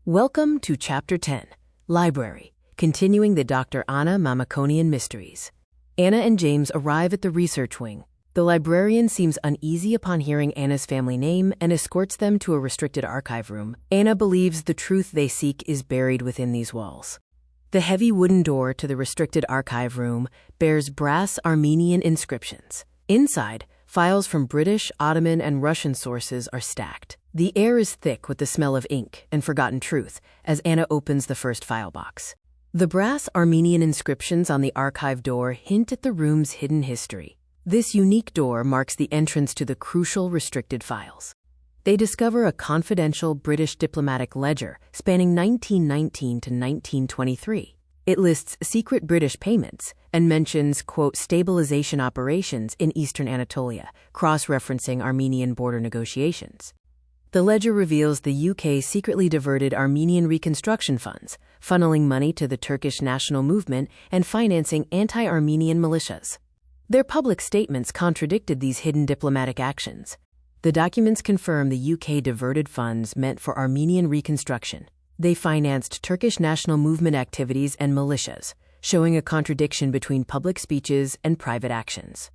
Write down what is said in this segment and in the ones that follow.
Welcome to Chapter 10, Library, continuing the Dr. Ana Mamikonian Mysteries. Anna and James arrive at the research wing. The librarian seems uneasy upon hearing Anna's family name and escorts them to a restricted archive room. Anna believes the truth they seek is buried within these walls. The heavy wooden door to the restricted archive room bears brass Armenian inscriptions. Inside, files from British, Ottoman, and Russian sources are stacked. The air is thick with the smell of ink and forgotten truth as Anna opens the first file box. The brass Armenian inscriptions on the archive door hint at the room's hidden history. This unique door marks the entrance to the crucial restricted files. They discover a confidential British diplomatic ledger spanning 1919 to 1923. It lists secret British payments and mentions, quote, stabilization operations in eastern Anatolia, cross-referencing Armenian border negotiations. The ledger reveals the UK secretly diverted Armenian reconstruction funds, funneling money to the Turkish national movement and financing anti-Armenian militias. Their public statements contradicted these hidden diplomatic actions. The documents confirm the UK diverted funds meant for Armenian reconstruction. They financed Turkish national movement activities and militias, showing a contradiction between public speeches and private actions.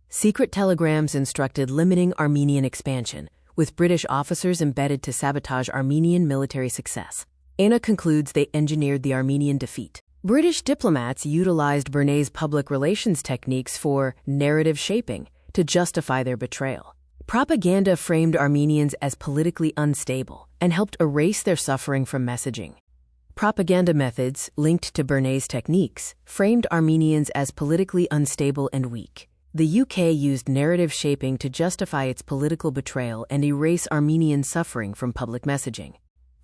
Secret telegrams instructed limiting Armenian expansion, with British officers embedded to sabotage Armenian military success. Anna concludes they engineered the Armenian defeat. British diplomats utilized Bernays' public relations techniques for narrative shaping to justify their betrayal. Propaganda framed Armenians as politically unstable and helped erase their suffering from messaging. Propaganda methods linked to Bernays' techniques framed Armenians as politically unstable and weak. The UK used narrative shaping to justify its political betrayal and erase Armenian suffering from public messaging.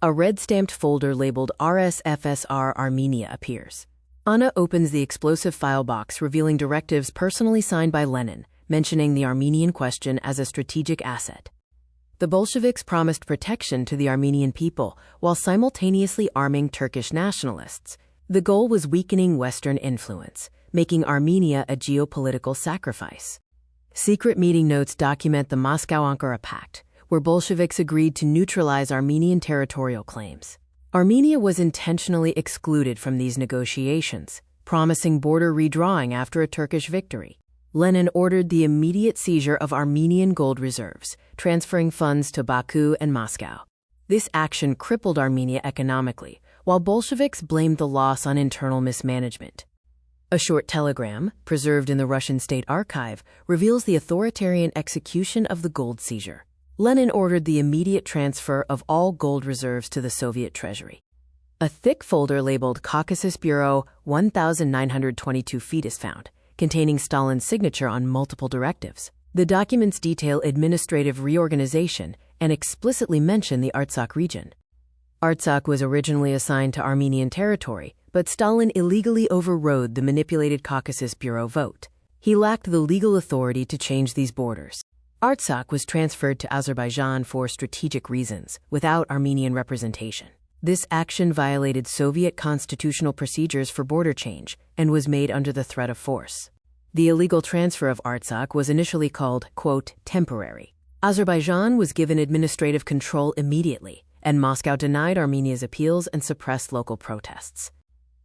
A red-stamped folder labeled RSFSR Armenia appears. Anna opens the explosive file box revealing directives personally signed by Lenin, mentioning the Armenian question as a strategic asset. The Bolsheviks promised protection to the Armenian people while simultaneously arming Turkish nationalists. The goal was weakening Western influence, making Armenia a geopolitical sacrifice. Secret meeting notes document the Moscow-Ankara Pact, where Bolsheviks agreed to neutralize Armenian territorial claims. Armenia was intentionally excluded from these negotiations, promising border redrawing after a Turkish victory. Lenin ordered the immediate seizure of Armenian gold reserves, transferring funds to Baku and Moscow. This action crippled Armenia economically, while Bolsheviks blamed the loss on internal mismanagement. A short telegram, preserved in the Russian State Archive, reveals the authoritarian execution of the gold seizure. Lenin ordered the immediate transfer of all gold reserves to the Soviet treasury. A thick folder labeled Caucasus Bureau 1922 feet is found, containing Stalin's signature on multiple directives. The documents detail administrative reorganization and explicitly mention the Artsakh region. Artsakh was originally assigned to Armenian territory, but Stalin illegally overrode the manipulated Caucasus Bureau vote. He lacked the legal authority to change these borders. Artsakh was transferred to Azerbaijan for strategic reasons, without Armenian representation. This action violated Soviet constitutional procedures for border change and was made under the threat of force. The illegal transfer of Artsakh was initially called, quote, temporary. Azerbaijan was given administrative control immediately, and Moscow denied Armenia's appeals and suppressed local protests.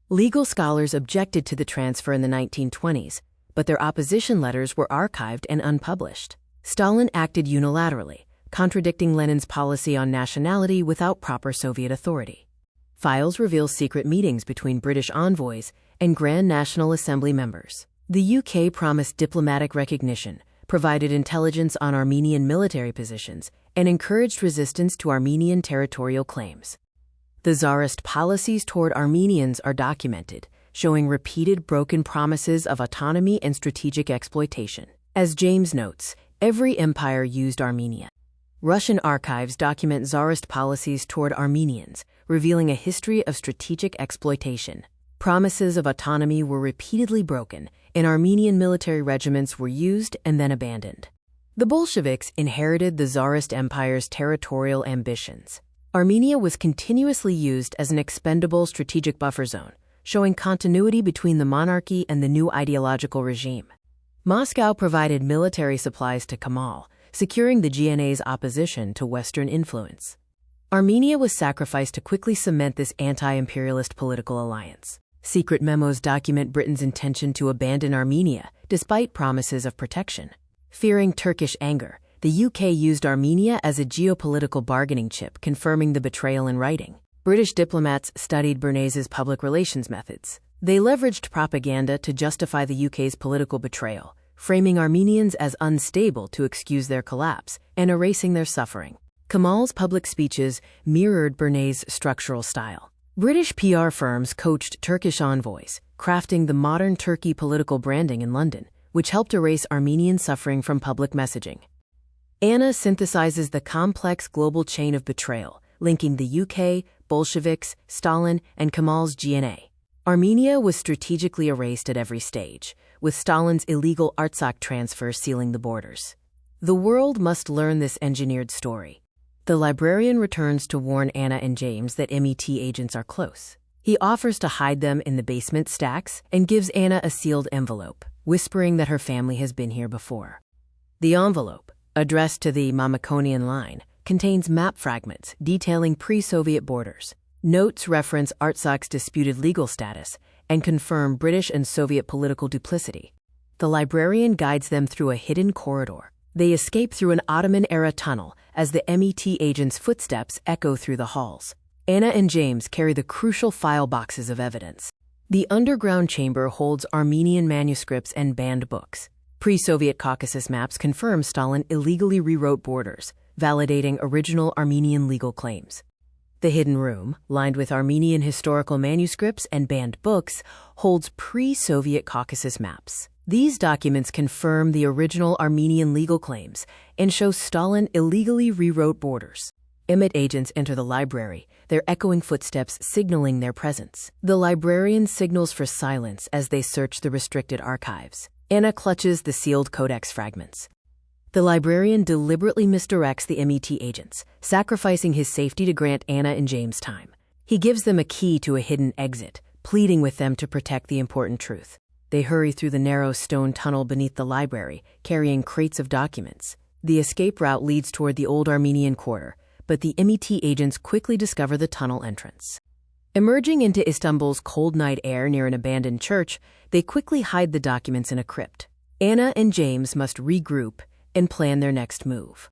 Legal scholars objected to the transfer in the 1920s, but their opposition letters were archived and unpublished. Stalin acted unilaterally, contradicting Lenin's policy on nationality without proper Soviet authority. Files reveal secret meetings between British envoys and Grand National Assembly members. The UK promised diplomatic recognition, provided intelligence on Armenian military positions, and encouraged resistance to Armenian territorial claims. The Tsarist policies toward Armenians are documented, showing repeated broken promises of autonomy and strategic exploitation. As James notes, every empire used Armenia. Russian archives document Tsarist policies toward Armenians, revealing a history of strategic exploitation. Promises of autonomy were repeatedly broken, and Armenian military regiments were used and then abandoned. The Bolsheviks inherited the Tsarist Empire's territorial ambitions. Armenia was continuously used as an expendable strategic buffer zone, showing continuity between the monarchy and the new ideological regime. Moscow provided military supplies to Kemal, securing the GNA's opposition to Western influence. Armenia was sacrificed to quickly cement this anti-imperialist political alliance. Secret memos document Britain's intention to abandon Armenia, despite promises of protection. Fearing Turkish anger, the UK used Armenia as a geopolitical bargaining chip, confirming the betrayal in writing. British diplomats studied Bernays' public relations methods. They leveraged propaganda to justify the UK's political betrayal, framing Armenians as unstable to excuse their collapse and erasing their suffering. Kemal's public speeches mirrored Bernays' structural style. British PR firms coached Turkish envoys, crafting the modern Turkey political branding in London, which helped erase Armenian suffering from public messaging. Ana synthesizes the complex global chain of betrayal, linking the UK, Bolsheviks, Stalin, and Kemal's GNA. Armenia was strategically erased at every stage, with Stalin's illegal Artsakh transfer sealing the borders. The world must learn this engineered story. The librarian returns to warn Ana and James that MET agents are close. He offers to hide them in the basement stacks and gives Ana a sealed envelope, whispering that her family has been here before. The envelope, addressed to the Mamikonian line, contains map fragments detailing pre-Soviet borders. Notes reference Artsakh's disputed legal status and confirm British and Soviet political duplicity. The librarian guides them through a hidden corridor. They escape through an Ottoman-era tunnel as the MET agents' footsteps echo through the halls. Ana and James carry the crucial file boxes of evidence. The underground chamber holds Armenian manuscripts and banned books. Pre-Soviet Caucasus maps confirm Stalin illegally rewrote borders, validating original Armenian legal claims. The hidden room, lined with Armenian historical manuscripts and banned books, holds pre-Soviet Caucasus maps. These documents confirm the original Armenian legal claims and show Stalin illegally rewrote borders. MET agents enter the library, their echoing footsteps signaling their presence. The librarian signals for silence as they search the restricted archives. Ana clutches the sealed codex fragments. The librarian deliberately misdirects the MET agents, sacrificing his safety to grant Ana and James time. He gives them a key to a hidden exit, pleading with them to protect the important truth. They hurry through the narrow stone tunnel beneath the library, carrying crates of documents. The escape route leads toward the old Armenian quarter, but the MET agents quickly discover the tunnel entrance. Emerging into Istanbul's cold night air near an abandoned church, they quickly hide the documents in a crypt. Ana and James must regroup and plan their next move.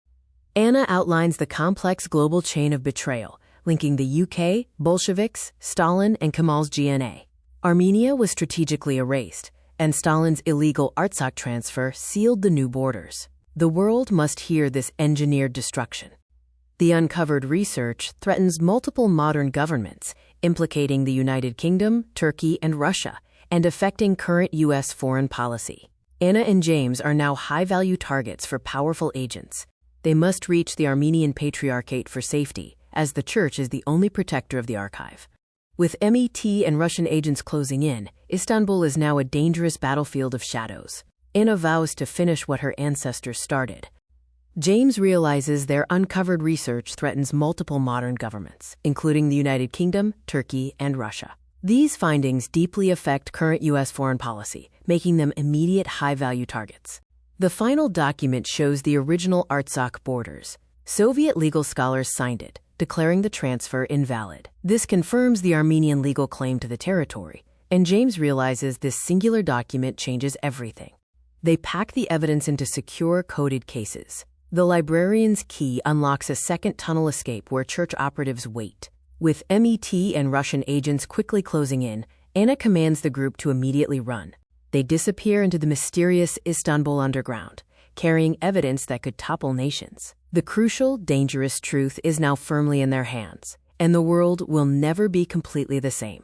Ana outlines the complex global chain of betrayal, linking the UK, Bolsheviks, Stalin, and Kemal's GNA. Armenia was strategically erased, and Stalin's illegal Artsakh transfer sealed the new borders. The world must hear this engineered destruction. The uncovered research threatens multiple modern governments, implicating the United Kingdom, Turkey, and Russia, and affecting current U.S. foreign policy. Ana and James are now high-value targets for powerful agents. They must reach the Armenian Patriarchate for safety, as the church is the only protector of the archive. With MET and Russian agents closing in, Istanbul is now a dangerous battlefield of shadows. Ana vows to finish what her ancestors started. James realizes their uncovered research threatens multiple modern governments, including the United Kingdom, Turkey, and Russia. These findings deeply affect current U.S. foreign policy, making them immediate high-value targets. The final document shows the original Artsakh borders. Soviet legal scholars signed it, declaring the transfer invalid. This confirms the Armenian legal claim to the territory, and James realizes this singular document changes everything. They pack the evidence into secure, coded cases. The librarian's key unlocks a second tunnel escape where church operatives wait. With MET and Russian agents quickly closing in, Ana commands the group to immediately run. They disappear into the mysterious Istanbul underground, carrying evidence that could topple nations. The crucial, dangerous truth is now firmly in their hands, and the world will never be completely the same.